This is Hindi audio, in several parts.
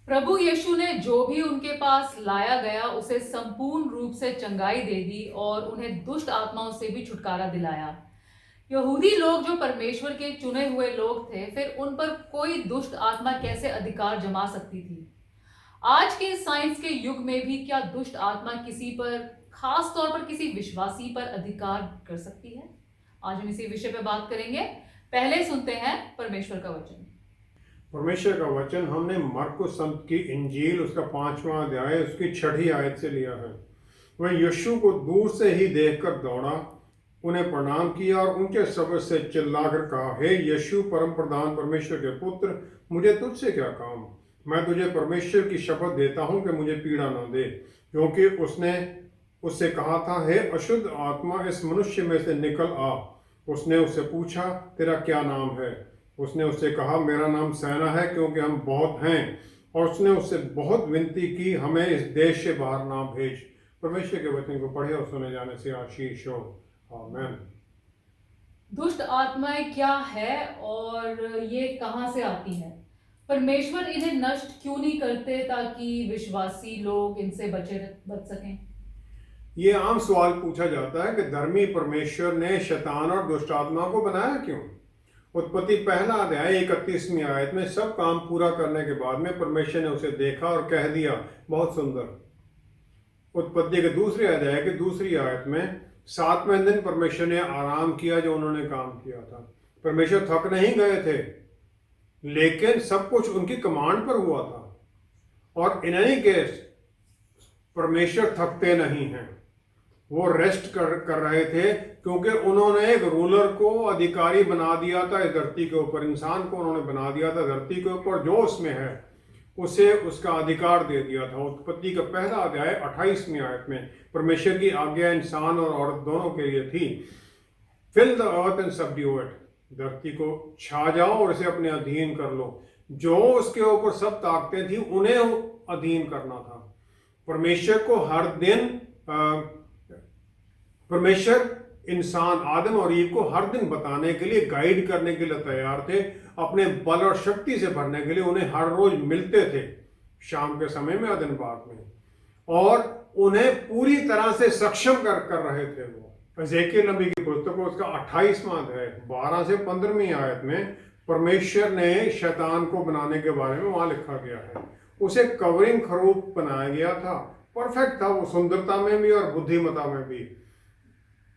प्रभु यीशु ने जो भी उनके पास लाया गया उसे संपूर्ण रूप से चंगाई दे दी और उन्हें दुष्ट आत्माओं से भी छुटकारा दिलाया। यहूदी लोग जो परमेश्वर के चुने हुए लोग थे, फिर उन पर कोई दुष्ट आत्मा कैसे अधिकार जमा सकती थी? आज के साइंस के युग में भी क्या दुष्ट आत्मा किसी पर, खास तौर पर किसी विश्वासी पर अधिकार कर सकती है? आज हम इसी विषय पर बात करेंगे। पहले सुनते हैं परमेश्वर का वचन। परमेश्वर का वचन हमने मरकुस संत की इंजील उसका 5वां अध्याय उसकी 6ठी आयत से लिया है। वह यीशु को दूर से ही देखकर दौड़ा, उन्हें प्रणाम किया और उनके शब्द से चिल्लाकर कहा, हे यीशु परम प्रधान परमेश्वर के पुत्र, मुझे तुझसे क्या काम? मैं तुझे परमेश्वर की शपथ देता हूँ कि मुझे पीड़ा न दे। क्योंकि उसने उससे कहा था, हे अशुद्ध आत्मा इस मनुष्य में से निकल आ। उसने उससे पूछा, तेरा क्या नाम है? उसने उससे कहा, मेरा नाम सेना है, क्योंकि हम बहुत हैं। और उसने उससे बहुत विनती की, हमें इस देश से बाहर ना भेज। परमेश्वर के वचन को पढ़े और सुने जाने से आशीष हो। आमीन। दुष्ट आत्माएं क्या है और ये कहां से आती हैं? परमेश्वर इन्हें नष्ट क्यों नहीं करते ताकि विश्वासी लोग इनसे बच सकें? ये आम सवाल पूछा जाता है कि धर्मी परमेश्वर ने शैतान और दुष्ट आत्मा को बनाया क्यों? उत्पत्ति पहला अध्याय 31वीं आयत में सब काम पूरा करने के बाद में परमेश्वर ने उसे देखा और कह दिया, बहुत सुंदर। उत्पत्ति के दूसरे अध्याय की दूसरी आयत में 7वें दिन परमेश्वर ने आराम किया जो उन्होंने काम किया था। परमेश्वर थक नहीं गए थे, लेकिन सब कुछ उनकी कमांड पर हुआ था। और इन एनी केस परमेश्वर थकते नहीं हैं, वो रेस्ट कर रहे थे, क्योंकि उन्होंने एक रूलर को अधिकारी बना दिया था इस धरती के ऊपर। इंसान को उन्होंने बना दिया था धरती के ऊपर, जो उसमें है उसे उसका अधिकार दे दिया था। उत्पत्ति का पहला अध्याय 28वीं आयत में परमेश्वर की आज्ञा इंसान और औरत दोनों के लिए थी, fill the earth and subdue it, धरती को छा जाओ और इसे अपने अधीन कर लो। जो उसके ऊपर सब ताकतें थी उन्हें अधीन करना था। परमेश्वर को हर दिन परमेश्वर इंसान आदम और ईव को हर दिन बताने के लिए, गाइड करने के लिए तैयार थे। अपने बल और शक्ति से भरने के लिए उन्हें हर रोज मिलते थे शाम के समय में अदन बाग में, और उन्हें पूरी तरह से सक्षम कर रहे थे वो। एजेकियल नबी की पुस्तक उसका 28वां अध्याय 12 से 15वीं आयत में परमेश्वर ने शैतान को बनाने के बारे में वहां लिखा गया है। उसे कवरिंग खरूफ बनाया गया था, परफेक्ट था वो, सुंदरता में भी और बुद्धिमता में भी।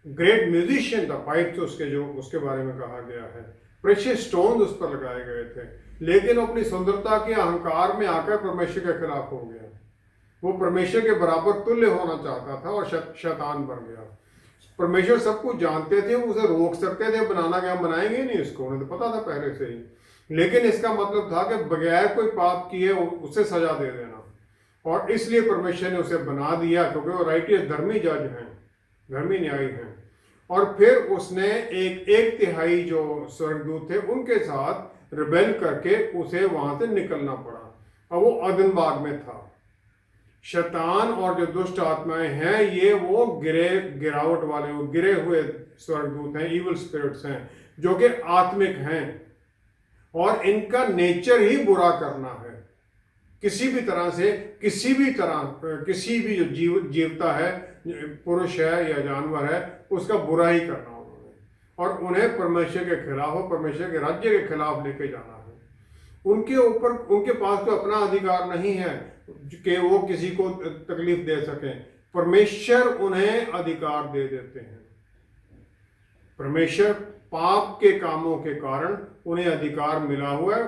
ग्रेट म्यूजिशियन था, पाइप तो उसके जो उसके बारे में कहा गया है। प्रेशियस स्टोन उस पर लगाए गए थे, लेकिन अपनी सुंदरता के अहंकार में आकर परमेश्वर के खिलाफ हो गया। वो परमेश्वर के बराबर तुल्य होना चाहता था और शैतान बन गया। परमेश्वर सब कुछ जानते थे, उसे रोक सकते थे, बनाना क्या, बनाएंगे नहीं इसको, उन्हें तो पता था पहले से ही। लेकिन इसका मतलब था कि बगैर कोई पाप किए उसे सजा दे देना, और इसलिए परमेश्वर ने उसे बना दिया, क्योंकि वो राइटियस धर्मी जज हैं, धर्मी न्यायी हैं। और फिर उसने एक तिहाई जो स्वर्गदूत थे उनके साथ रिबेल करके उसे वहां से निकलना पड़ा, और वो अदन बाग में था। शैतान और जो दुष्ट आत्माएं हैं, ये वो गिरावट वाले, वो गिरे हुए स्वर्गदूत हैं, इविल स्पिरिट्स हैं, जो कि आत्मिक हैं, और इनका नेचर ही बुरा करना है। किसी भी तरह से, किसी भी जो जीवता है, पुरुष है या जानवर है, उसका बुरा ही करना उन्होंने, और उन्हें परमेश्वर के खिलाफ और परमेश्वर के राज्य के खिलाफ लेके जाना है। उनके ऊपर, उनके पास तो अपना अधिकार नहीं है कि वो किसी को तकलीफ दे सकें। परमेश्वर उन्हें अधिकार दे देते हैं। परमेश्वर पाप के कामों के कारण उन्हें अधिकार मिला हुआ है,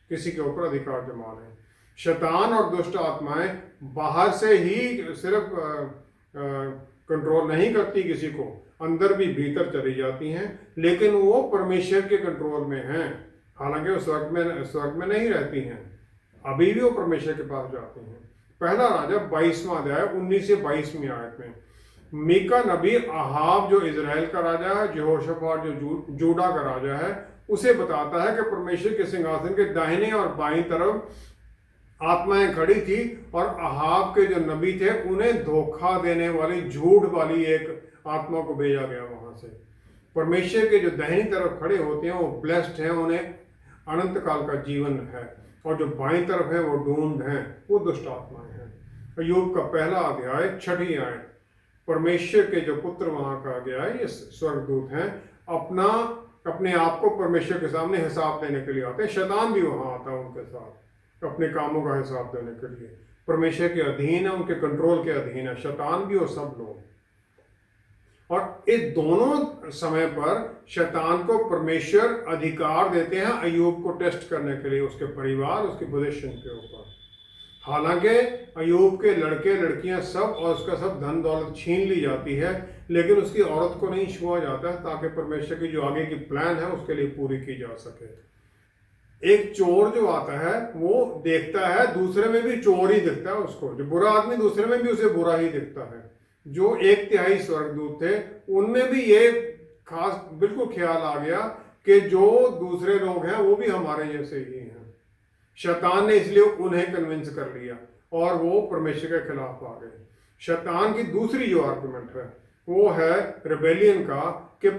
किसी के ऊपर अधिकार जमा लें। शैतान और दुष्ट आत्माएं बाहर से ही सिर्फ कंट्रोल नहीं करती किसी को, अंदर भी भीतर चली जाती हैं, लेकिन वो परमेश्वर के कंट्रोल में हैं। हालांकि वो स्वर्ग में नहीं रहती हैं, अभी भी वो परमेश्वर के पास जाती हैं। पहला राजा 22वां अध्याय 19 से 22वीं आयत में मीका नबी अहाब जो इजराइल का राजा है, यहोशापात जो जूडा का राजा है, उसे बताता है कि परमेश्वर के सिंहासन के दाहिने और बाईं तरफ आत्माएं खड़ी थी, और अहाब के जो नबी थे उन्हें धोखा देने वाली, झूठ वाली एक आत्मा को भेजा गया वहां से। परमेश्वर के जो दाहिनी तरफ खड़े होते हैं वो ब्लेस्ड हैं, उन्हें अनंत काल का जीवन है। और जो बाईं तरफ है वो डूम्ड हैं, वो दुष्ट आत्माएं हैं। अय्यूब का पहला अध्याय 6वीं आयत, परमेश्वर के जो पुत्र वहां कहा गया है ये स्वर्गदूत हैं, अपने आप को परमेश्वर के सामने हिसाब देने के लिए आते हैं। शैतान भी वहां आता है उनके साथ अपने कामों का हिसाब देने के लिए। परमेश्वर के अधीन है, उनके कंट्रोल के अधीन है शैतान भी और सब लोग। और इस दोनों समय पर शैतान को परमेश्वर अधिकार देते हैं अय्यूब को टेस्ट करने के लिए, उसके परिवार, उसकी पोजीशन के ऊपर। हालांकि अय्यूब के लड़के लड़कियां सब और उसका सब धन दौलत छीन ली जाती है, लेकिन उसकी औरत को नहीं छुआ जाता है ताकि परमेश्वर की जो आगे की प्लान है उसके लिए पूरी की जा सके। एक चोर जो आता है वो देखता है दूसरे में भी चोर ही दिखता है उसको, जो बुरा आदमी दूसरे में भी उसे बुरा ही दिखता है। जो 1/3 स्वर्गदूत थे उनमें भी ये खास बिल्कुल ख्याल आ गया कि जो दूसरे लोग हैं वो भी हमारे जैसे ही हैं। शैतान ने इसलिए उन्हें कन्विंस कर लिया और वो परमेश्वर के खिलाफ आ गए। शैतान की दूसरी जो आर्गुमेंट है वो है रिबेलियन का, कि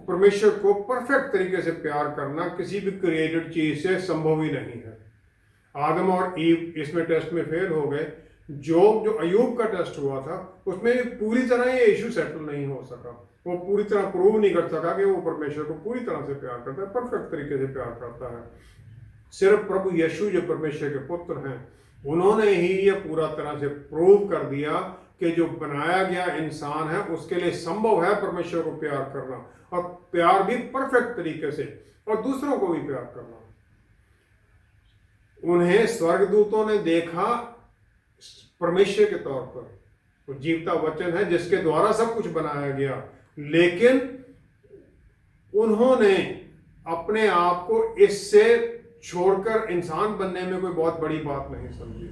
परमेश्वर को परफेक्ट तरीके से प्यार करना किसी भी क्रिएटेड चीज से संभव ही नहीं है। आदम और ईव इसमें टेस्ट में फेल हो गए। जो अय्यूब का टेस्ट हुआ था उसमें पूरी तरह ये इशू सेटल नहीं हो सका, वो पूरी तरह प्रूव नहीं कर सका कि वो परमेश्वर को पूरी तरह से प्यार करता है, परफेक्ट तरीके से प्यार करता है। सिर्फ प्रभु यीशु जो परमेश्वर के पुत्र हैं उन्होंने ही ये पूरा तरह से प्रूव कर दिया कि जो बनाया गया इंसान है उसके लिए संभव है परमेश्वर को प्यार करना, और प्यार भी परफेक्ट तरीके से, और दूसरों को भी प्यार करना। उन्हें स्वर्गदूतों ने देखा परमेश्वर के तौर पर, वो जीवता वचन है जिसके द्वारा सब कुछ बनाया गया, लेकिन उन्होंने अपने आप को इससे छोड़कर इंसान बनने में कोई बहुत बड़ी बात नहीं समझी।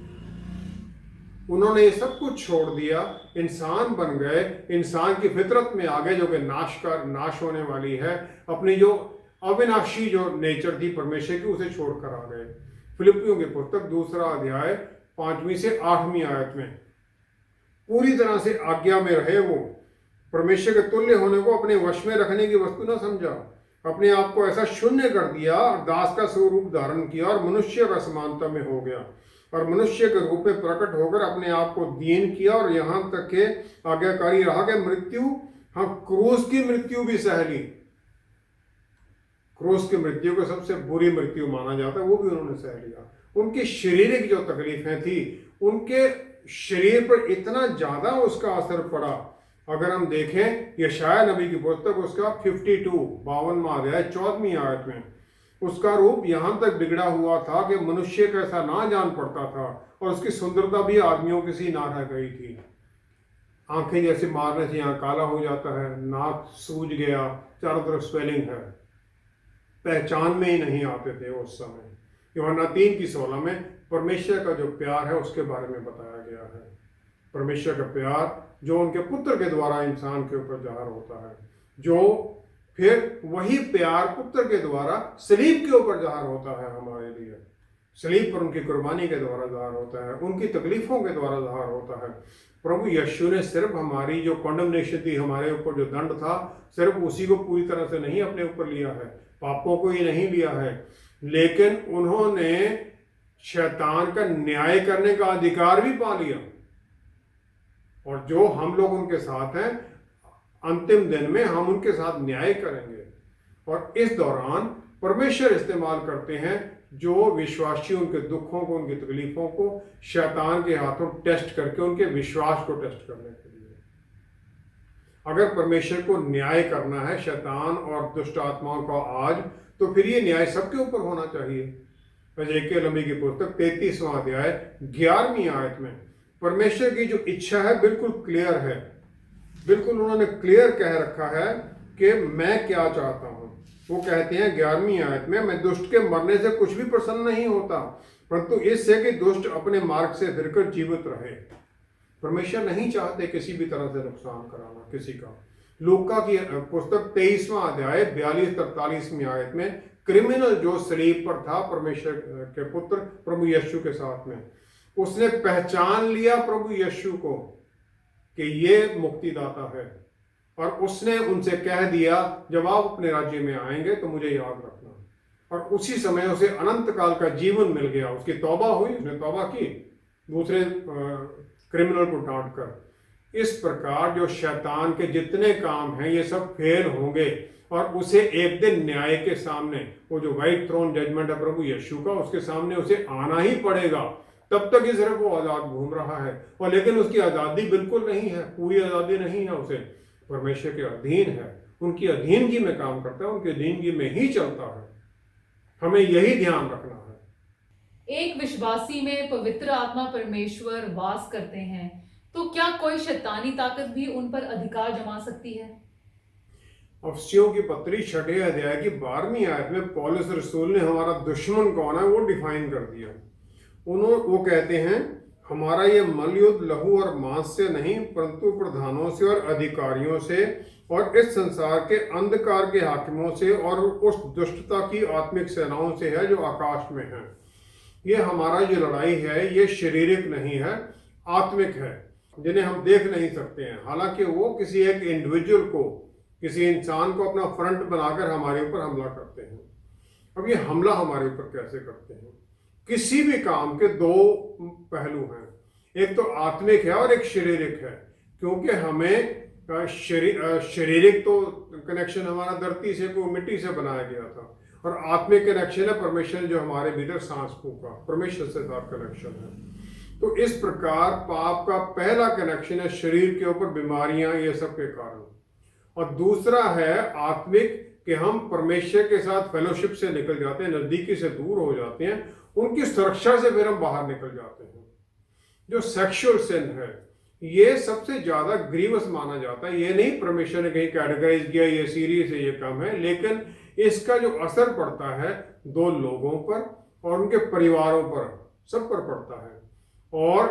उन्होंने ये सब कुछ छोड़ दिया, इंसान बन गए, इंसान की फितरत में आ गए जो कि नाश होने वाली है। अपनी जो अविनाशी जो नेचर थी परमेश्वर की उसे छोड़कर आ गए। फिलिपियों की पुस्तक 2 अध्याय 5वीं से 8वीं आयत में, पूरी तरह से आज्ञा में रहे वो, परमेश्वर के तुल्य होने को अपने वश में रखने की वस्तु न समझा, अपने आप को ऐसा शून्य कर दिया और दास का स्वरूप धारण किया और मनुष्य का समानता में हो गया, और मनुष्य के रूप में प्रकट होकर अपने आप को दीन किया और यहाँ तक के आज्ञाकारी रहा कि मृत्यु, हाँ क्रूस की मृत्यु भी सह ली। क्रूस की मृत्यु को सबसे बुरी मृत्यु माना जाता है, वो भी उन्होंने सह लिया। उनकी शारीरिक जो तकलीफें थी, उनके शरीर पर इतना ज्यादा उसका असर पड़ा। अगर हम देखें यशायाह नबी की पुस्तक उसका 52वां अध्याय 14वीं आयत में, उसका रूप यहां तक बिगड़ा हुआ था कि मनुष्य कैसा ना जान पड़ता था, और उसकी सुंदरता भी आदमियों की सी ना रह गई थी। आंखें जैसे मारने से यहाँ काला हो जाता है, नाक सूज गया, चारों तरफ स्वेलिंग है, पहचान में ही नहीं आते थे उस समय। यूहन्ना 3:16 में परमेश्वर का जो प्यार है उसके बारे में बताया गया है। परमेश्वर का प्यार जो उनके पुत्र के द्वारा इंसान के ऊपर जाहिर होता है, जो फिर वही प्यार पुत्र के द्वारा सलीब के ऊपर जाहिर होता है हमारे लिए। सलीब पर उनकी कुर्बानी के द्वारा जाहिर होता है, उनकी तकलीफों के द्वारा जाहिर होता है। प्रभु यीशु ने सिर्फ हमारी जो कॉन्डमनेशन थी, हमारे ऊपर जो दंड था, सिर्फ उसी को पूरी तरह से नहीं अपने ऊपर लिया है, पापों को ही नहीं लिया है, लेकिन उन्होंने शैतान का न्याय करने का अधिकार भी पा लिया। और जो हम लोग उनके साथ हैं, अंतिम दिन में हम उनके साथ न्याय करेंगे। और इस दौरान परमेश्वर इस्तेमाल करते हैं जो विश्वासी उनके दुखों को, उनकी तकलीफों को शैतान के हाथों टेस्ट करके उनके विश्वास को टेस्ट करने के लिए। अगर परमेश्वर को न्याय करना है शैतान और दुष्ट आत्माओं का आज, तो फिर ये न्याय सबके ऊपर होना चाहिए। यहेजकेल नबी की पुस्तक 33वां अध्याय 11वीं आयत में परमेश्वर की जो इच्छा है बिल्कुल क्लियर है, बिल्कुल उन्होंने क्लियर कह रखा है कि मैं क्या चाहता हूं। वो कहते हैं 11वीं आयत में, मैं दुष्ट के मरने से कुछ भी प्रसन्न नहीं होता, परंतु इससे कि दुष्ट अपने मार्ग से फिरकर जीवित रहे। परमेश्वर नहीं चाहते किसी भी तरह से नुकसान कराना किसी का। लूका की पुस्तक 23वां अध्याय 42-43वीं आयत में क्रिमिनल जो सलीब पर था परमेश्वर के पुत्र प्रभु यीशु के साथ में, उसने पहचान लिया प्रभु यीशु को कि ये मुक्तिदाता है, और उसने उनसे कह दिया जब आप अपने राज्य में आएंगे तो मुझे याद रखना। और उसी समय उसे अनंत काल का जीवन मिल गया। उसकी तौबा हुई, उसने तौबा की दूसरे क्रिमिनल को डांट कर। इस प्रकार जो शैतान के जितने काम हैं ये सब फेल होंगे और उसे एक दिन न्याय के सामने, वो जो व्हाइट थ्रोन जजमेंट है प्रभु यीशु का, उसके सामने उसे आना ही पड़ेगा। तब तक ही सिर्फ वो आज़ाद घूम रहा है, और लेकिन उसकी आज़ादी बिल्कुल नहीं है, पूरी आज़ादी नहीं है। उसे परमेश्वर के अधीन है, उनकी अधीनगी में काम करता है, उनकी अधीनगी में ही चलता है। हमें यही ध्यान रखना है। एक विश्वासी में पवित्र आत्मा परमेश्वर वास करते हैं, तो क्या कोई शैतानी ताकत भी उन पर अधिकार जमा सकती है? अफसियों की पत्री 6 अध्याय की 12वीं आयत में पौलुस रसूल ने हमारा दुश्मन कौन है वो डिफाइन कर दिया। वो कहते हैं, हमारा ये मलयुद्ध लहू और मांस से नहीं परंतु प्रधानों से और अधिकारियों से और इस संसार के अंधकार के हाकिमों से और उस दुष्टता की आत्मिक सेनाओं से है जो आकाश में है। ये हमारा जो लड़ाई है ये शारीरिक नहीं है, आत्मिक है, जिन्हें हम देख नहीं सकते हैं। हालांकि वो किसी एक इंडिविजुअल को, किसी इंसान को अपना फ्रंट बनाकर हमारे ऊपर हमला करते हैं। अब ये हमला हमारे ऊपर कैसे करते हैं? किसी भी काम के दो पहलू हैं, एक तो आत्मिक है और एक शारीरिक है। क्योंकि हमें शारीरिक तो कनेक्शन हमारा धरती से, को मिट्टी से बनाया गया था, और आत्मिक कनेक्शन है परमेश्वर जो हमारे भीतर सांस फूंका, परमेश्वर से साथ कनेक्शन है। तो इस प्रकार पाप का पहला कनेक्शन है शरीर के ऊपर, बीमारियां ये सब के कारण, और दूसरा है आत्मिक कि हम परमेश्वर के साथ फेलोशिप से निकल जाते हैं, नजदीकी से दूर हो जाते हैं, उनकी सुरक्षा से फिर हम बाहर निकल जाते हैं। जो सेक्सुअल सिन है ये सबसे ज्यादा ग्रीवस माना जाता है। ये नहीं परमेश्वर ने कहीं कैटेगराइज किया ये सीरियस है ये कम है, लेकिन इसका जो असर पड़ता है दो लोगों पर और उनके परिवारों पर, सब पर पड़ता है, और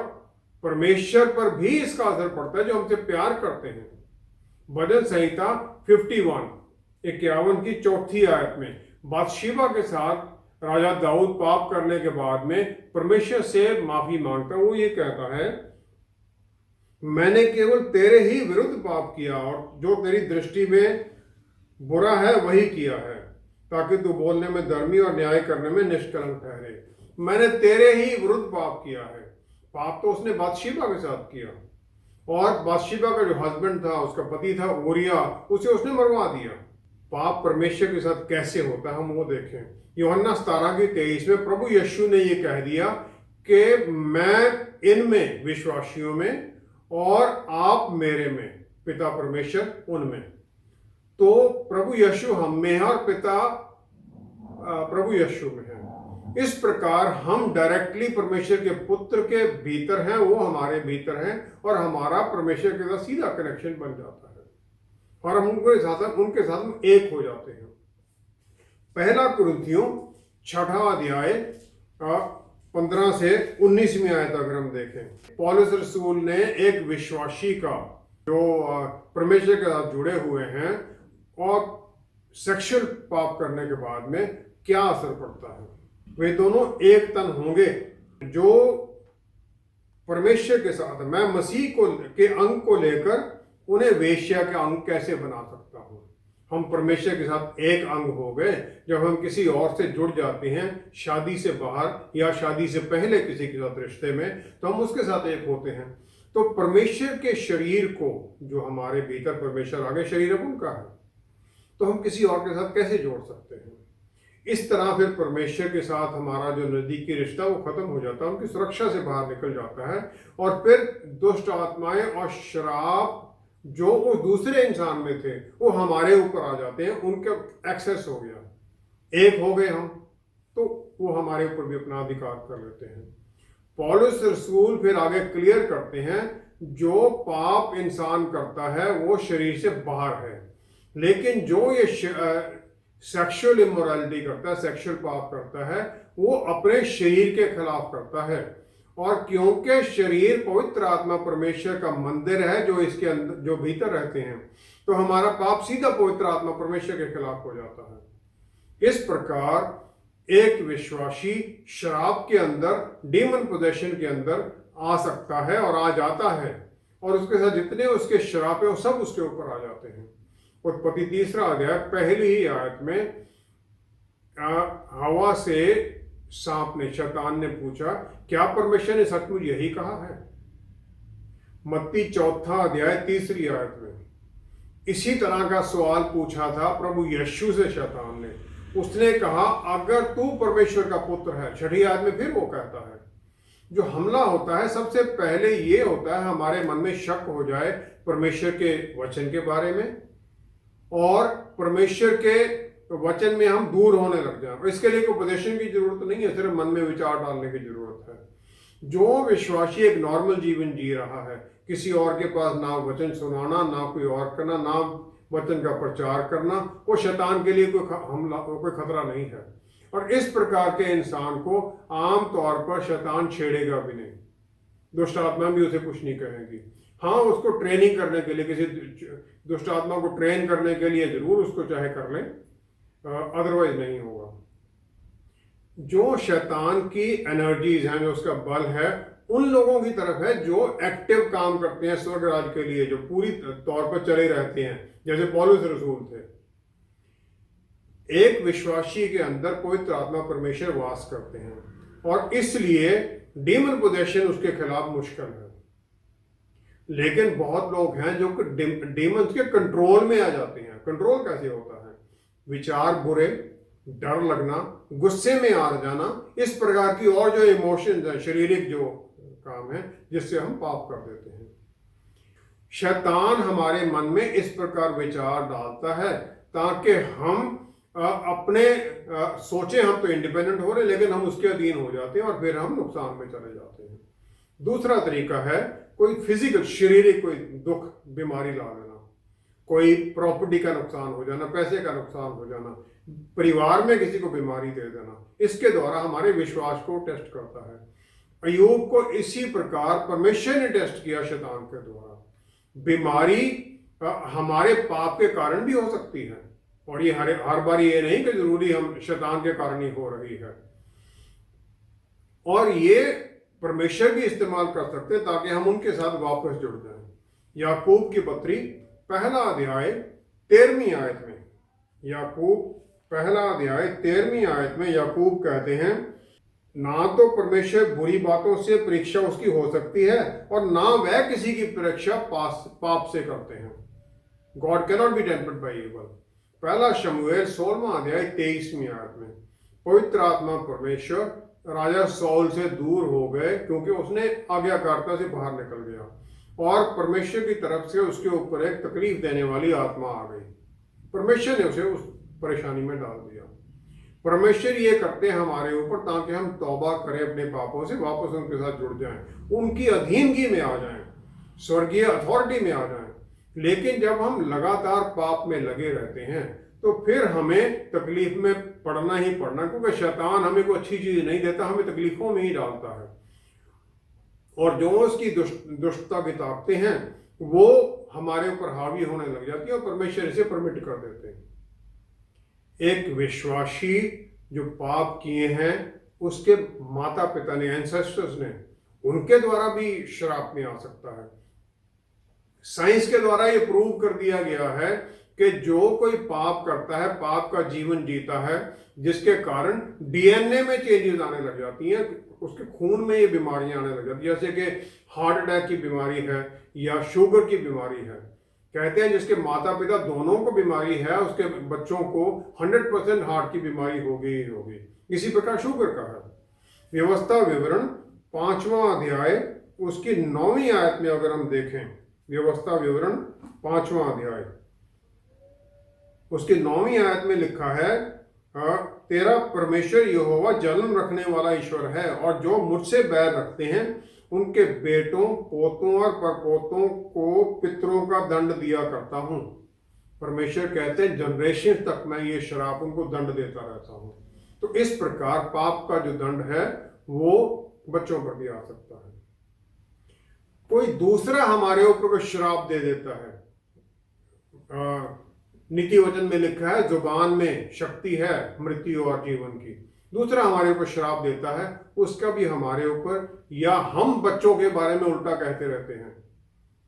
परमेश्वर पर भी इसका असर पड़ता है जो हमसे प्यार करते हैं। भजन संहिता 51 की 4थी आयत में बादशीबा के साथ राजा दाऊद पाप करने के बाद में परमेश्वर से माफी मांगता है। वो ये कहता है, मैंने केवल तेरे ही विरुद्ध पाप किया और जो तेरी दृष्टि में बुरा है वही किया है, ताकि तू बोलने में धर्मी और न्याय करने में निष्कलंक ठहरे। मैंने तेरे ही विरुद्ध पाप किया है। पाप तो उसने बादशीबा के साथ किया, और बादशीबा का जो हस्बैंड था, उसका पति था ऊरिया, उसे उसने मरवा दिया। पाप परमेश्वर के साथ कैसे होता है हम वो देखें। यूहन्ना 17:23 में प्रभु यीशु ने ये कह दिया कि मैं इनमें, विश्वासियों में, और आप मेरे में, पिता परमेश्वर उनमें। तो प्रभु यीशु हम में है और पिता प्रभु यीशु में है। इस प्रकार हम डायरेक्टली परमेश्वर के पुत्र के भीतर हैं, वो हमारे भीतर हैं, और हमारा परमेश्वर के साथ सीधा कनेक्शन बन जाता है, और हम उनके साथ एक हो जाते हैं। पहला कुरिन्थियों 6 अध्याय 15 से 19वीं आयत अगर हम देखें, पौलुस रसूल ने एक विश्वासी का जो परमेश्वर के साथ जुड़े हुए हैं और सेक्सुअल पाप करने के बाद में क्या असर पड़ता है। वे दोनों एक तन होंगे। जो परमेश्वर के साथ, मैं मसीह को के अंग को लेकर उन्हें वेश्या के अंग कैसे बना सकता हूं। हम परमेश्वर के साथ एक अंग हो गए जब हम किसी और से जुड़ जाते हैं, शादी से बाहर या शादी से पहले किसी के साथ रिश्ते में, तो हम उसके साथ एक होते हैं। तो परमेश्वर के शरीर को, जो हमारे भीतर परमेश्वर आगे शरीर अब उनका है, तो हम किसी और के साथ कैसे जोड़ सकते हैं। इस तरह फिर परमेश्वर के साथ हमारा जो नजदीकी रिश्ता वो खत्म हो जाता है, उनकी सुरक्षा से बाहर निकल जाता है, और फिर दुष्ट आत्माएं और शराब जो वो दूसरे इंसान में थे वो हमारे ऊपर आ जाते हैं। उनका एक्सेस हो गया, एक हो गए हम, तो वो हमारे ऊपर भी अपना अधिकार कर लेते हैं। पौलुस रसूल फिर आगे क्लियर करते हैं, जो पाप इंसान करता है वो शरीर से बाहर है, लेकिन जो ये सेक्सुअल इमोरलिटी करता है, सेक्सुअल पाप करता है, वो अपने शरीर के खिलाफ करता है। और क्योंकि शरीर पवित्र आत्मा परमेश्वर का मंदिर है जो इसके अंदर, जो भीतर रहते हैं, तो हमारा पाप सीधा पवित्र आत्मा परमेश्वर के खिलाफ हो जाता है। इस प्रकार एक विश्वासी शराब के अंदर, डीमन पोजेशन के अंदर आ सकता है और आ जाता है, और उसके साथ जितने उसके शराब है वो सब उसके ऊपर आ जाते हैं। उत्पत्ति 3 अध्याय 1 आयत में हवा से सांप ने, शैतान ने पूछा, क्या परमेश्वर ने सचमुच यही कहा है? मत्ती 4 अध्याय 3 में इसी तरह का सवाल पूछा था प्रभु यीशु से शैतान ने। उसने कहा, अगर तू परमेश्वर का पुत्र है। 6 में फिर वो कहता है, जो हमला होता है सबसे पहले ये होता है हमारे मन में शक हो जाए परमेश्वर के वचन के बारे में, और परमेश्वर के वचन में हम दूर होने लग जाए। इसके लिए कोई उपदेशन की जरूरत नहीं है, सिर्फ मन में विचार डालने की जरूरत है। जो विश्वासी एक नॉर्मल जीवन जी रहा है, किसी और के पास ना वचन सुनाना, ना कोई और करना, ना वचन का प्रचार करना, वो शैतान के लिए कोई हमला, कोई खतरा नहीं है। और इस प्रकार के इंसान को आम तौर पर शैतान छेड़ेगा भी नहीं, दुष्ट आत्मा भी उसे कुछ नहीं कहेगी। हाँ, उसको ट्रेनिंग करने के लिए, किसी दुष्ट आत्मा को ट्रेन करने के लिए जरूर उसको चाहे कर लें, अदरवाइज नहीं होगा। जो शैतान की एनर्जीज हैं, जो उसका बल है, उन लोगों की तरफ है जो एक्टिव काम करते हैं स्वर्ग राज के लिए, जो पूरी तौर पर चले रहते हैं, जैसे पौलुस रसूल थे। एक विश्वासी के अंदर पवित्र आत्मा परमेश्वर वास करते हैं, और इसलिए डीमन पोजेशन उसके खिलाफ मुश्किल है। लेकिन बहुत लोग हैं जो डीमंस के कंट्रोल में आ जाते हैं। कंट्रोल कैसे होता है? विचार बुरे, डर लगना, गुस्से में आ जाना, इस प्रकार की और जो इमोशंस हैं, शारीरिक जो काम है, जिससे हम पाप कर देते हैं। शैतान हमारे मन में इस प्रकार विचार डालता है ताकि हम अपने सोचे हम तो इंडिपेंडेंट हो रहे, लेकिन हम उसके अधीन हो जाते हैं और फिर हम नुकसान में चले जाते हैं। दूसरा तरीका है कोई फिजिकल, शारीरिक कोई दुख, बीमारी ला लेना, कोई प्रॉपर्टी का नुकसान हो जाना, पैसे का नुकसान हो जाना, परिवार में किसी को बीमारी दे देना। इसके द्वारा हमारे विश्वास को टेस्ट करता है। अय्यूब को इसी प्रकार परमेश्वर ने टेस्ट किया शैतान के द्वारा। बीमारी हमारे पाप के कारण भी हो सकती है, और ये हर बार ये नहीं कि जरूरी हम शैतान के कारण ही हो रही है। और ये परमेश्वर भी इस्तेमाल कर सकते हैं ताकि हम उनके साथ वापस जुड़ जाएं। याकूब की पत्री 1 अध्याय 13 में, याकूब 1 अध्याय 13 में याकूब कहते हैं, ना तो परमेश्वर बुरी बातों से परीक्षा उसकी हो सकती है, और ना वह किसी की परीक्षा पाप से करते हैं। God cannot be tempered by evil. 1 शमूएल 16 अध्याय 23 में पवित्र आत्मा परमेश्वर राजा सौल से दूर हो गए क्योंकि उसने आज्ञाकारिता से बाहर निकल गया, और परमेश्वर की तरफ से उसके ऊपर एक तकलीफ देने वाली आत्मा आ गई। परमेश्वर ने उसे उस परेशानी में डाल दिया। परमेश्वर ये करते हैं हमारे ऊपर ताकि हम तौबा करें, अपने पापों से वापस उनके साथ जुड़ जाएं, उनकी अधीनगी में आ जाएं, स्वर्गीय अथॉरिटी में आ जाएं। लेकिन जब हम लगातार पाप में लगे रहते हैं तो फिर हमें तकलीफ में पड़ना ही पड़ना, क्योंकि शैतान हमें कोई अच्छी चीज नहीं देता, हमें तकलीफों में ही डालता है। और जो उसकी दुष्टता की ताकतें हैं वो हमारे ऊपर हावी होने लग जाती है, और परमेश्वर इसे परमिट कर देते हैं। एक विश्वासी जो पाप किए हैं, उसके माता पिता ने, एंसेस्टर्स ने, उनके द्वारा भी श्राप में आ सकता है। साइंस के द्वारा ये प्रूव कर दिया गया है कि जो कोई पाप करता है, पाप का जीवन जीता है, जिसके कारण डीएनए में चेंजेस आने लग जाती हैं, उसके खून में ये बीमारियां आने लग जाती हैं, जैसे कि हार्ट अटैक की बीमारी है या शुगर की बीमारी है। कहते हैं जिसके माता पिता दोनों को बीमारी है, उसके बच्चों को 100% हार्ट की बीमारी होगी ही होगी। इसी प्रकार शुगर का है। व्यवस्था विवरण 5वां अध्याय उसकी 9वीं आयत में अगर हम देखें, व्यवस्था विवरण 5वां अध्याय उसकी 9वीं आयत में लिखा है, तेरा परमेश्वर यहोवा जलन रखने वाला ईश्वर है, और जो मुझसे बैर रखते हैं उनके बेटों, पोतों और परपोतों को पितरों का दंड दिया करता हूं। परमेश्वर कहते हैं जनरेशन तक मैं ये श्राप उनको दंड देता रहता हूं। तो इस प्रकार पाप का जो दंड है वो बच्चों पर भी आ सकता है। कोई दूसरा हमारे ऊपर कोई श्राप दे देता है। नीति वचन में लिखा है जुबान में शक्ति है मृत्यु और जीवन की। दूसरा हमारे ऊपर श्राप देता है, उसका भी हमारे ऊपर, या हम बच्चों के बारे में उल्टा कहते रहते हैं,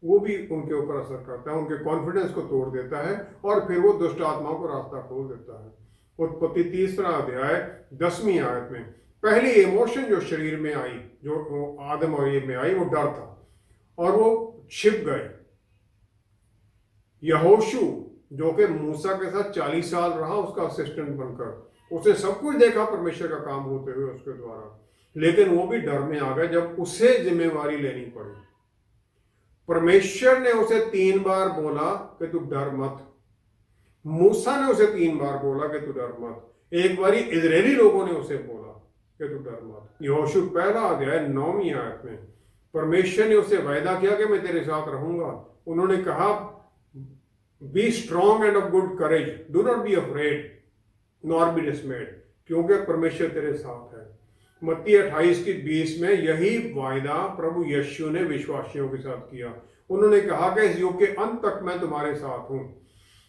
वो भी उनके ऊपर असर करता है, उनके कॉन्फिडेंस को तोड़ देता है, और फिर वो दुष्ट आत्माओं को रास्ता खोल देता है। उत्पत्ति 3 अध्याय 10वीं आयत में पहली इमोशन जो शरीर में आई, जो आदम और ईव में आई, वो डर था और वो छिप गए। यहोशू जो कि मूसा के साथ 40 साल रहा उसका असिस्टेंट बनकर, उसने सब कुछ देखा परमेश्वर का काम होते हुए उसके द्वारा, लेकिन वो भी डर में आ गया जब उसे जिम्मेवारी लेनी पड़ी। परमेश्वर ने उसे 3 बार बोला कि तू डर मत। मूसा ने उसे 3 बार बोला कि तू डर मत। एक बारी इजरायली लोगों ने उसे बोला कि तू डर मत। यहोशू 1 अध्याय 9वीं आयत में परमेश्वर ने उसे वायदा किया कि मैं तेरे साथ रहूंगा। उन्होंने कहा, be strong end of good courage, do not be afraid nor be डिसमेड, क्योंकि परमेश्वर तेरे साथ है। मत्ती 28:20 में यही वायदा प्रभु यीशु ने विश्वासियों के साथ किया। उन्होंने कहा कि इस युग के अंत तक मैं तुम्हारे साथ हूं।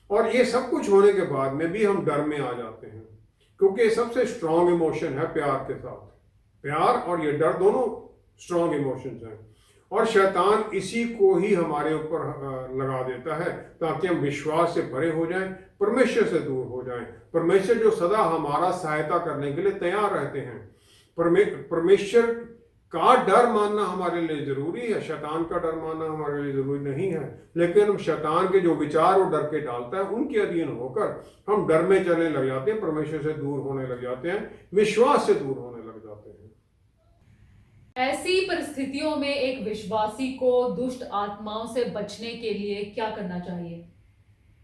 और ये सब कुछ होने के बाद में भी हम डर में आ जाते हैं, क्योंकि सबसे स्ट्रांग इमोशन है प्यार के साथ। प्यार और ये डर दोनों स्ट्रांग इमोशंस हैं, और शैतान इसी को ही हमारे ऊपर लगा देता है ताकि हम विश्वास से भरे हो जाएं, परमेश्वर से दूर हो जाएं। परमेश्वर जो सदा हमारा सहायता करने के लिए तैयार रहते हैं। परमेश्वर का डर मानना हमारे लिए जरूरी है, शैतान का डर मानना हमारे लिए जरूरी नहीं है। लेकिन हम शैतान के जो विचार वो डर के डालता है उनके अधीन होकर हम डर में चलने लग जाते हैं, परमेश्वर से दूर होने लग जाते हैं, विश्वास से दूर होने लग जाते हैं। ऐसी परिस्थितियों में एक विश्वासी को दुष्ट आत्माओं से बचने के लिए क्या करना चाहिए?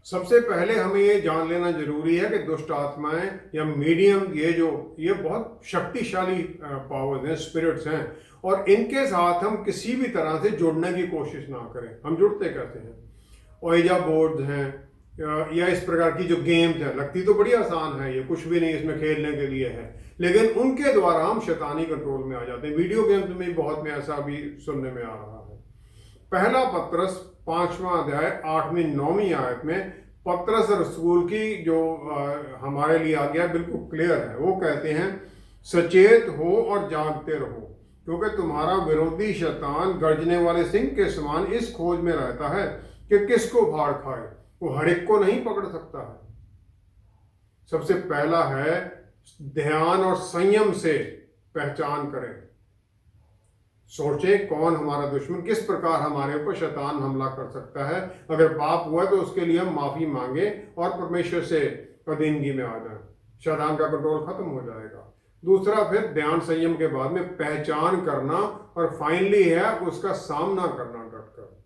सबसे पहले हमें ये जान लेना जरूरी है कि दुष्ट आत्माएं या मीडियम ये बहुत शक्तिशाली पावर्स हैं, स्पिरिट्स हैं, और इनके साथ हम किसी भी तरह से जुड़ने की कोशिश ना करें। हम जुड़ते कैसे हैं? ओइजा बोर्ड हैं या इस प्रकार की जो गेम्स हैं, लगती तो बड़ी आसान है, ये कुछ भी नहीं इसमें खेलने के लिए है, लेकिन उनके द्वारा हम शैतानी कंट्रोल में आ जाते हैं। वीडियो गेम्स में बहुत में ऐसा भी सुनने में आ रहा है। पहला पत्रस 5वां अध्याय 8वीं 9वीं आयत में पत्रस रसूल की जो हमारे लिए आज्ञा बिल्कुल क्लियर है। वो कहते हैं, सचेत हो और जागते रहो, क्योंकि तुम्हारा विरोधी शैतान गर्जने वाले सिंह के समान इस खोज में रहता है कि किसको फाड़ खाए। वो हर एक को नहीं पकड़ सकता है। सबसे पहला है ध्यान और संयम से पहचान करें, सोचें कौन हमारा दुश्मन, किस प्रकार हमारे ऊपर शैतान हमला कर सकता है। अगर पाप हुआ तो उसके लिए हम माफी मांगे और परमेश्वर से अधीनगी में आ जाए, शैतान का कंट्रोल खत्म हो जाएगा। दूसरा फिर ध्यान संयम के बाद में पहचान करना, और फाइनली है उसका सामना करना डटकर।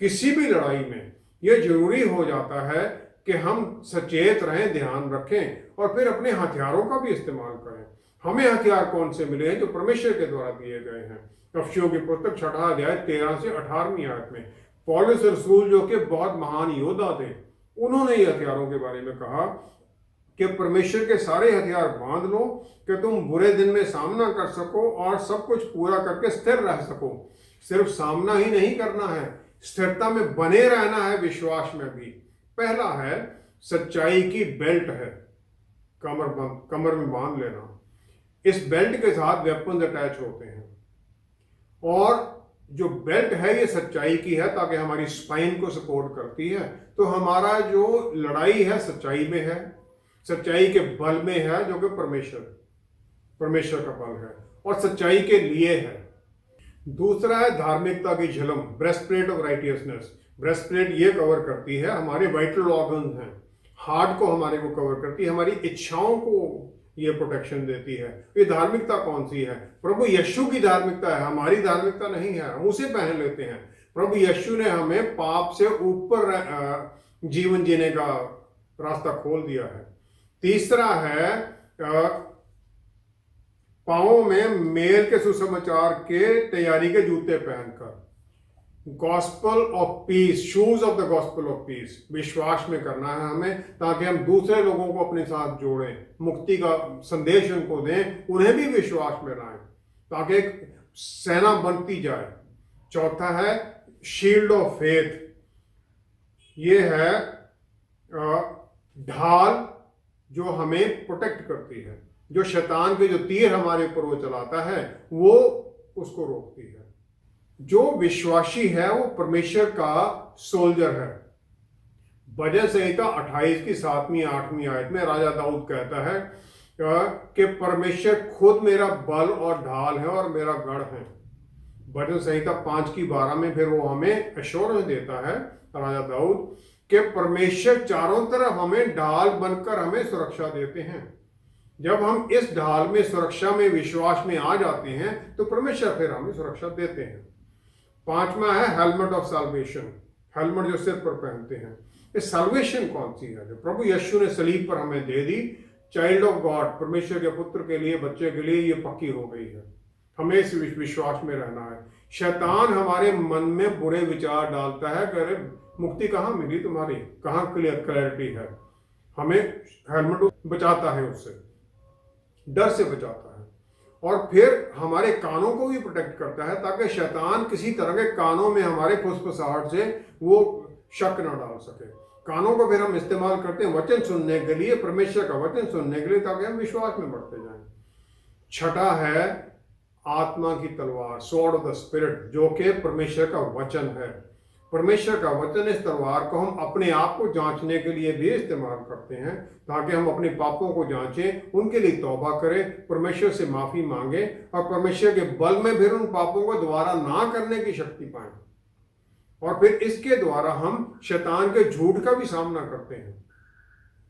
किसी भी लड़ाई में यह जरूरी हो जाता है कि हम सचेत रहें, ध्यान रखें और फिर अपने हथियारों का भी इस्तेमाल करें। हमें हथियार कौन से मिले हैं? जो परमेश्वर के द्वारा दिए गए हैं। अफसियों की पुस्तक 6 अध्याय 13 से 18वीं आयत में पौलुस रसूल जो कि बहुत महान योद्धा थे, उन्होंने ये हथियारों के बारे में कहा कि परमेश्वर के सारे हथियार बांध लो कि तुम बुरे दिन में सामना कर सको और सब कुछ पूरा करके स्थिर रह सको। सिर्फ सामना ही नहीं करना है, स्थिरता में बने रहना है, विश्वास में भी। पहला है सच्चाई की बेल्ट है, कमर में बांध लेना। इस बेल्ट के साथ वेपन्स अटैच होते हैं, और जो बेल्ट है ये सच्चाई की है ताकि हमारी स्पाइन को सपोर्ट करती है। तो हमारा जो लड़ाई है सच्चाई में है, सच्चाई के बल में है, जो कि परमेश्वर का बल है और सच्चाई के लिए है। दूसरा है धार्मिकता की झिलम, ब्रेस्टप्लेट ऑफ राइटियसनेस। ब्रेस्टप्लेट ये कवर करती है हमारे वाइटल ऑर्गन्स हैं, हार्ट को हमारे को कवर करती है, हमारी इच्छाओं को ये प्रोटेक्शन देती है। ये धार्मिकता कौन सी है? प्रभु यीशु की धार्मिकता है, हमारी धार्मिकता नहीं है। हम उसे पहन लेते हैं। प्रभु यीशु ने हमें पाप से ऊपर जीवन जीने का रास्ता खोल दिया है। तीसरा है पांवों में मेल के सुसमाचार के तैयारी के जूते पहनकर, gospel of peace, shoes of the gospel of peace, विश्वास में करना है हमें, ताकि हम दूसरे लोगों को अपने साथ जोड़ें, मुक्ति का संदेश उनको दें, उन्हें भी विश्वास में लाएं, ताकि एक सेना बनती जाए। चौथा है शील्ड ऑफ फेथ, ये है ढाल जो हमें प्रोटेक्ट करती है। जो शैतान के जो तीर हमारे ऊपर वो चलाता है वो उसको रोकती है। जो विश्वासी है वो परमेश्वर का सोल्जर है। भजन संहिता 28 की 7वीं 8वीं आयत में राजा दाऊद कहता है कि परमेश्वर खुद मेरा बल और ढाल है और मेरा गढ़ है। भजन संहिता 5 की 12 में फिर वो हमें एश्योरेंस देता है राजा दाऊद कि परमेश्वर चारों तरफ हमें ढाल बनकर हमें सुरक्षा देते हैं। जब हम इस ढाल में, सुरक्षा में, विश्वास में आ जाते हैं तो परमेश्वर फिर हमें सुरक्षा देते हैं। 5वां है हेलमेट ऑफ साल्वेशन, हेलमेट जो सिर पर पहनते हैं। ये साल्वेशन कौन सी है? जो प्रभु यीशु ने सलीब पर हमें दे दी, चाइल्ड ऑफ गॉड, परमेश्वर के पुत्र के लिए, बच्चे के लिए ये पक्की हो गई है। हमें इस विश्वास में रहना है। शैतान हमारे मन में बुरे विचार डालता है कि अरे मुक्ति कहाँ मिली तुम्हारी, कहाँ क्लैरिटी है। हमें हेलमेट बचाता है, उससे डर से बचाता है। और फिर हमारे कानों को भी प्रोटेक्ट करता है ताकि शैतान किसी तरह के कानों में हमारे फुसफुसाहट से वो शक न डाल सके। कानों को फिर हम इस्तेमाल करते हैं वचन सुनने के लिए, परमेश्वर का वचन सुनने के लिए, ताकि हम विश्वास में बढ़ते जाएं। छठा है आत्मा की तलवार, स्वॉर्ड ऑफ द स्पिरिट, जो कि परमेश्वर का वचन है। परमेश्वर का वचन, इस तलवार को हम अपने आप को जांचने के लिए भी इस्तेमाल करते हैं, ताकि हम अपने पापों को जांचें, उनके लिए तौबा करें, परमेश्वर से माफी मांगें और परमेश्वर के बल में फिर उन पापों को दोबारा ना करने की शक्ति पाएं। और फिर इसके द्वारा हम शैतान के झूठ का भी सामना करते हैं,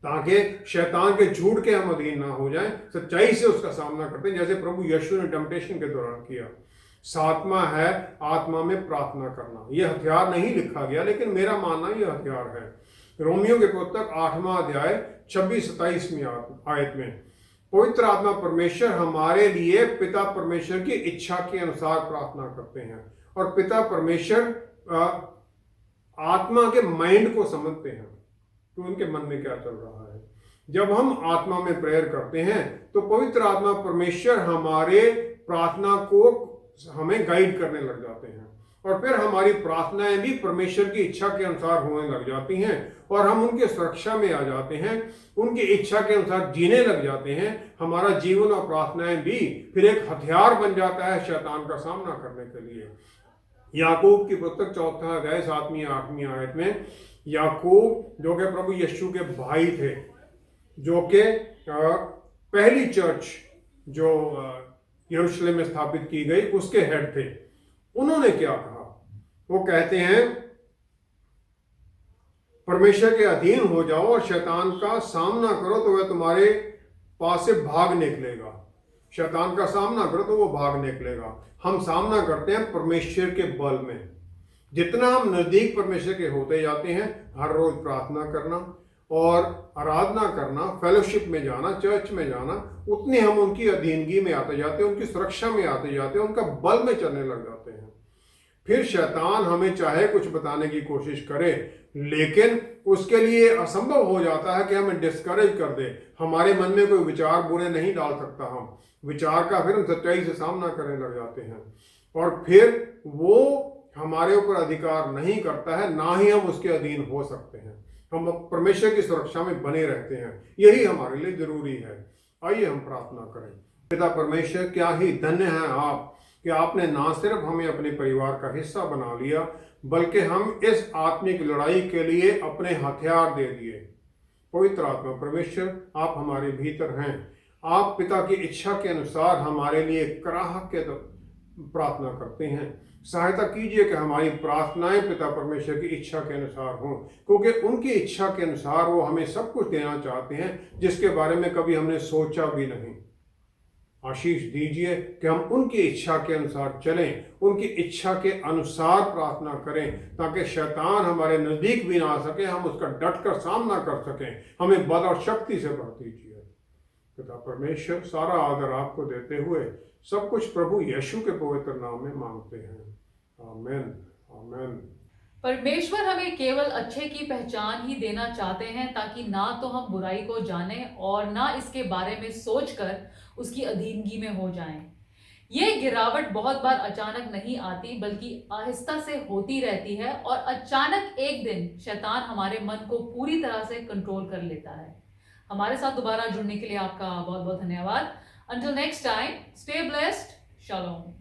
ताकि शैतान के झूठ के हम अधीन ना हो जाएं, सच्चाई से उसका सामना करते हैं, जैसे प्रभु यीशु ने टेम्पटेशन के दौरान किया। 7वां है आत्मा में प्रार्थना करना। यह हथियार नहीं लिखा गया, लेकिन मेरा मानना यह हथियार है। रोमियो के पुस्तक 8वां अध्याय 26-27वीं आयत में पवित्र आत्मा परमेश्वर हमारे लिए पिता परमेश्वर की इच्छा के अनुसार प्रार्थना करते हैं। और पिता परमेश्वर आत्मा के माइंड को समझते हैं कि उनके मन में क्या चल रहा है। जब हम आत्मा में प्रेयर करते हैं तो पवित्र आत्मा परमेश्वर हमारे प्रार्थना को हमें गाइड करने लग जाते हैं, और फिर हमारी प्रार्थनाएं भी परमेश्वर की इच्छा के अनुसार होने लग जाती हैं, और हम उनके सुरक्षा में आ जाते हैं, उनकी इच्छा के अनुसार जीने लग जाते हैं। हमारा जीवन और प्रार्थनाएं भी फिर एक हथियार बन जाता है शैतान का सामना करने के लिए। याकूब की पुस्तक 4 अध्याय 7वीं 8वीं आयत में याकूब, जो कि प्रभु यीशु के भाई थे, जो कि पहली चर्च जो यरूशलेम में स्थापित की गई उसके हेड थे, उन्होंने क्या कहा? वो कहते हैं परमेश्वर के अधीन हो जाओ और शैतान का सामना करो तो वह तुम्हारे पास से भाग निकलेगा। शैतान का सामना करो तो वो भाग निकलेगा। हम सामना करते हैं परमेश्वर के बल में। जितना हम नजदीक परमेश्वर के होते जाते हैं, हर रोज प्रार्थना करना और आराधना करना, फेलोशिप में जाना, चर्च में जाना, उतने हम उनकी अधीनगी में आते जाते हैं, उनकी सुरक्षा में आते जाते हैं, उनका बल में चलने लग जाते हैं। फिर शैतान हमें चाहे कुछ बताने की कोशिश करे, लेकिन उसके लिए असंभव हो जाता है कि हमें डिस्करेज कर दे। हमारे मन में कोई विचार बुरे नहीं डाल सकता। हम विचार का फिर हम सच्चाई से सामना करने लग जाते हैं, और फिर वो हमारे ऊपर अधिकार नहीं करता है, ना ही हम उसके अधीन हो सकते हैं। हम परमेश्वर की सुरक्षा में बने रहते हैं। यही हमारे लिए जरूरी है। आइए हम प्रार्थना करें। पिता परमेश्वर, क्या ही धन्य है आप कि आपने ना सिर्फ हमें अपने परिवार का हिस्सा बना लिया, बल्कि हम इस आत्मिक लड़ाई के लिए अपने हथियार दे दिए। पवित्र आत्मा परमेश्वर, आप हमारे भीतर हैं। आप पिता की इच्छा के अनुसार हमारे लिए कराह के प्रार्थना करते हैं। सहायता कीजिए कि हमारी प्रार्थनाएं पिता परमेश्वर की इच्छा के अनुसार हों, क्योंकि उनकी इच्छा के अनुसार वो हमें सब कुछ देना चाहते हैं जिसके बारे में कभी हमने सोचा भी नहीं। आशीष दीजिए कि हम उनकी इच्छा के अनुसार चलें, उनकी इच्छा के अनुसार प्रार्थना करें, ताकि शैतान हमारे नजदीक भी ना आ सके, हम उसका डटकर सामना कर सकें। हमें बल और शक्ति से भर दीजिए। पिता परमेश्वर, सारा आदर आपको देते हुए सब कुछ प्रभु यीशु के पवित्र नाम में मांगते हैं। आमीन, आमीन। परमेश्वर हमें केवल अच्छे की पहचान ही देना चाहते हैं, ताकि ना तो हम बुराई को जानें और ना इसके बारे में सोचकर उसकी अधीनगी में हो जाएं। ये गिरावट बहुत बार अचानक नहीं आती, बल्कि आहिस्ता से होती रहती है, और अचानक एक दिन शैतान हमारे मन को पूरी तरह से कंट्रोल कर लेता है। हमारे साथ दोबारा जुड़ने के लिए आपका बहुत बहुत धन्यवाद। Until next time, stay blessed. Shalom.